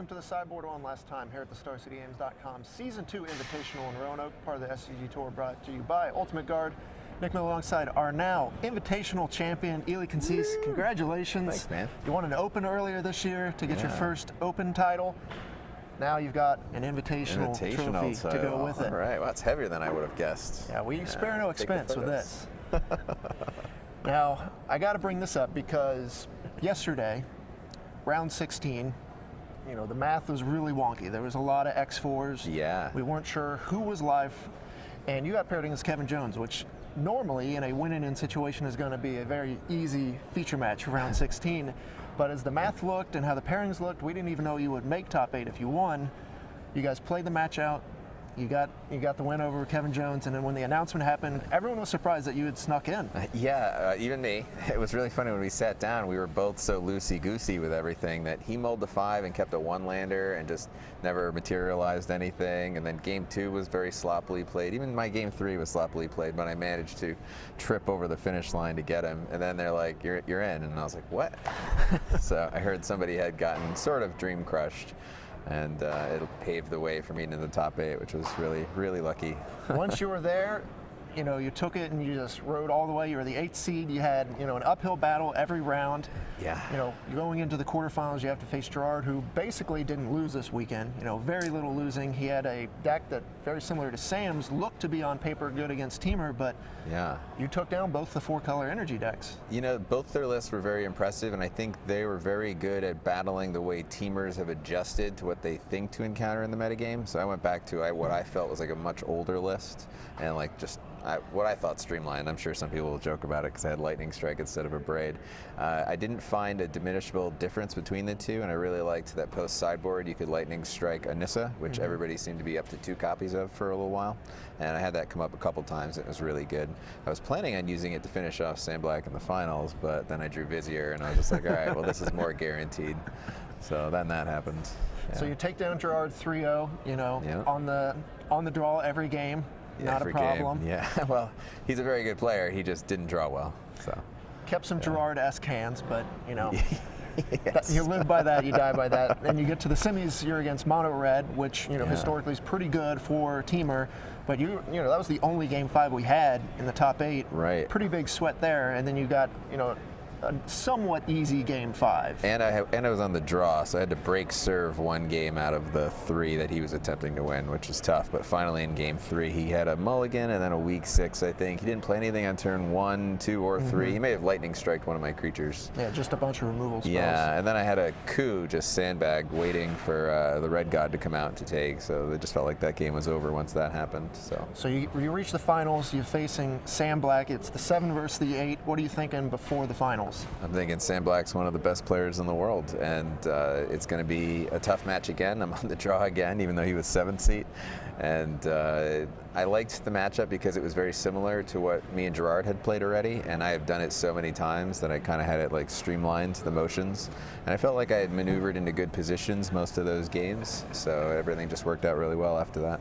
welcome to the Sideboard one last time here at the StarCityGames.com Season 2 Invitational in Roanoke, part of the SCG Tour, brought to you by Ultimate Guard. Nick Miller alongside our now Invitational champion, Kassis. Congratulations. Thanks, man. You won an Open earlier this year to get your first Open title. Now you've got an Invitational trophy to go with it. All right, well, that's heavier than I would have guessed. Yeah, we spare no expense with this. Now, I got to bring this up because yesterday, round 16, you know, the math was really wonky. There was a lot of X4s. Yeah. We weren't sure who was live. And you got paired against Kevin Jones, which normally in a win-in situation is going to be a very easy feature match for round 16. But as the math looked and how the pairings looked, we didn't even know you would make top 8 if you won. You guys played the match out. You got the win over Kevin Jones, and then when the announcement happened, everyone was surprised that you had snuck in. Yeah, even me. It was really funny when we sat down. We were both so loosey-goosey with everything that he mulled the 5 and kept a 1-lander and just never materialized anything. And then game 2 was very sloppily played. Even my game 3 was sloppily played, but I managed to trip over the finish line to get him. And then they're like, "You're in," and I was like, "What?" So I heard somebody had gotten sort of dream crushed. And it paved the way for me into the top 8, which was really, really lucky. Once you were there, you know, you took it and you just rode all the way. You were the 8th seed. You had, you know, an uphill battle every round. Yeah. You know, going into the quarterfinals, you have to face Gerard, who basically didn't lose this weekend. You know, very little losing. He had a deck that, very similar to Sam's, looked to be on paper good against Teamer, but yeah, you took down both the 4-color energy decks. You know, both their lists were very impressive, and I think they were very good at battling the way Teamers have adjusted to what they think to encounter in the metagame. So I went back to what I felt was like a much older list, and like just what I thought streamlined. I'm sure some people will joke about it because I had Lightning Strike instead of a Braid. I didn't find a diminishable difference between the two, and I really liked that post sideboard you could Lightning Strike Anissa, which everybody seemed to be up to 2 copies of for a little while, and I had that come up a couple times. It was really good. I was planning on using it to finish off Sam Black in the finals, but then I drew Vizier, and I was just like, all right, well, this is more guaranteed. So then that happened. Yeah. So you take down Gerard 3-0, you know, on the draw every game. Not a problem. Game. Yeah, well, he's a very good player. He just didn't draw well. So kept some Gerard-esque hands, but you know, yes. You live by that, you die by that. And you get to the semis, you're against Mono Red, which you know historically is pretty good for Teamer. But you know that was the only game 5 we had in the top 8. Right. Pretty big sweat there, and then you got a somewhat easy game 5. And I was on the draw, so I had to break serve 1 game out of the 3 that he was attempting to win, which was tough. But finally in game 3, he had a mulligan and then a weak 6, I think. He didn't play anything on turn 1, 2, or 3. He may have lightning striked one of my creatures. Yeah, just a bunch of removal spells. Yeah, and then I had a coup, just sandbag, waiting for the red god to come out to take. So it just felt like that game was over once that happened. So you reach the finals, you're facing Sam Black. It's the 7 versus the 8. What are you thinking before the finals? I'm thinking Sam Black's one of the best players in the world, and it's going to be a tough match again. I'm on the draw again, even though he was 7th seat. And I liked the matchup because it was very similar to what me and Gerard had played already, and I have done it so many times that I kind of had it like streamlined the motions. And I felt like I had maneuvered into good positions most of those games, so everything just worked out really well after that.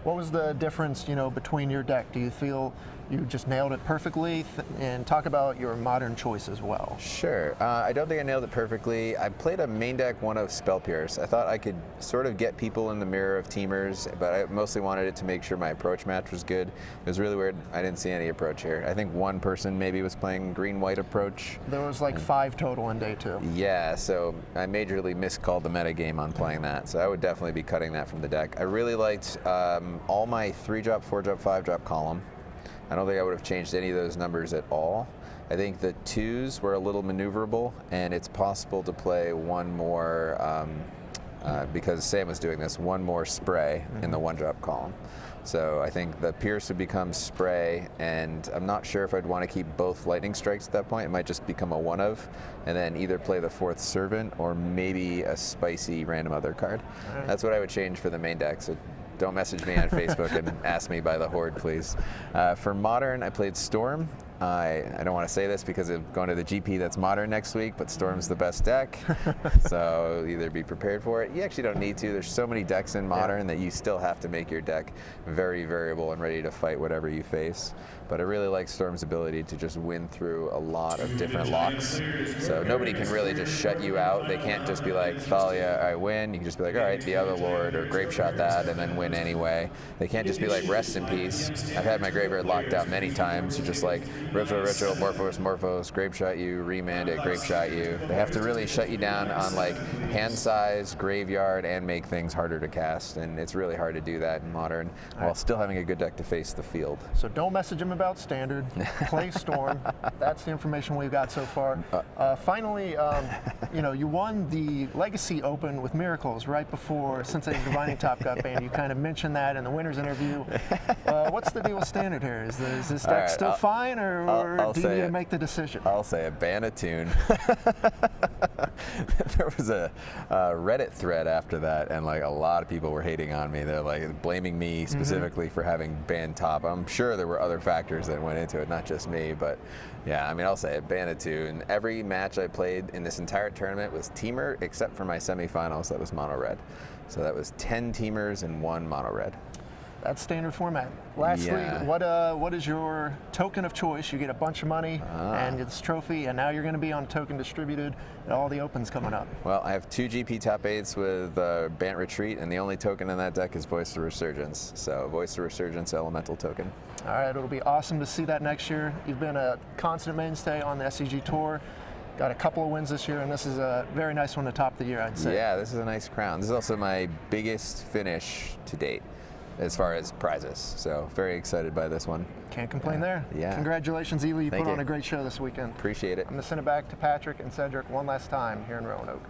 What was the difference, you know, between your deck? Do you feel you just nailed it perfectly? And talk about your modern choice as well. Sure. I don't think I nailed it perfectly. I played a main deck one of Spell Pierce. I thought I could sort of get people in the mirror of Teamers, but I mostly wanted it to make sure my approach match was good. It was really weird. I didn't see any approach here. I think one person maybe was playing green-white approach. There was like 5 total in day 2. Yeah, so I majorly miscalled the metagame on playing that, so I would definitely be cutting that from the deck. I really liked all my 3-drop, 4-drop, 5-drop column. I don't think I would have changed any of those numbers at all. I think the 2s were a little maneuverable, and it's possible to play one more, because Sam was doing this, one more spray in the 1-drop column. So I think the Pierce would become spray, and I'm not sure if I'd want to keep both lightning strikes at that point. It might just become a 1-of, and then either play the 4th servant or maybe a spicy random other card. Right. That's what I would change for the main deck. So don't message me on Facebook and ask me by the Horde, please. For Modern, I played Storm. I don't want to say this because I'm going to the GP that's Modern next week, but Storm's the best deck. So either be prepared for it. You actually don't need to. There's so many decks in Modern that you still have to make your deck very variable and ready to fight whatever you face. But I really like Storm's ability to just win through a lot of different locks. So nobody can really just shut you out. They can't just be like, Thalia, I win. You can just be like, all right, the other Lord, or Grape Shot that, and then win anyway. They can't just be like, rest in peace. I've had my graveyard locked out many times. You're just like, Ritual, Morphos, Grape Shot you, remand it, Grape Shot you. They have to really shut you down on like hand size, graveyard, and make things harder to cast. And it's really hard to do that in Modern while still having a good deck to face the field. So don't message him about Standard. Play Storm. That's the information we've got so far. Finally, you won the Legacy Open with Miracles right before Sensei Divining Top got banned. You kind of mentioned that in the winner's interview. What's the deal with Standard here? Is this deck still fine, or do you need to make the decision? I'll say it. Ban a tune. There was a Reddit thread after that, and like a lot of people were hating on me. They're like blaming me specifically for having banned top. I'm sure there were other factors that went into it, not just me, but yeah, I mean, I'll say it. Ban a tune. Every match I played in this entire tournament was teamer, except for my semifinals. That was mono red. So that was 10 teamers and 1 mono red. That's standard format. Lastly, what is your token of choice? You get a bunch of money and this trophy, and now you're going to be on token distributed and all the opens coming up. Well, I have 2 GP top 8s with Bant Retreat, and the only token in that deck is Voice of Resurgence. So Voice of Resurgence elemental token. All right, it'll be awesome to see that next year. You've been a constant mainstay on the SCG Tour. Got a couple of wins this year, and this is a very nice one to top the year, I'd say. Yeah, this is a nice crown. This is also my biggest finish to date as far as prizes. So very excited by this one. Can't complain there. Yeah. Congratulations, Ely. You Thank put you. on a great show this weekend. Appreciate it. I'm going to send it back to Patrick and Cedric one last time here in Roanoke.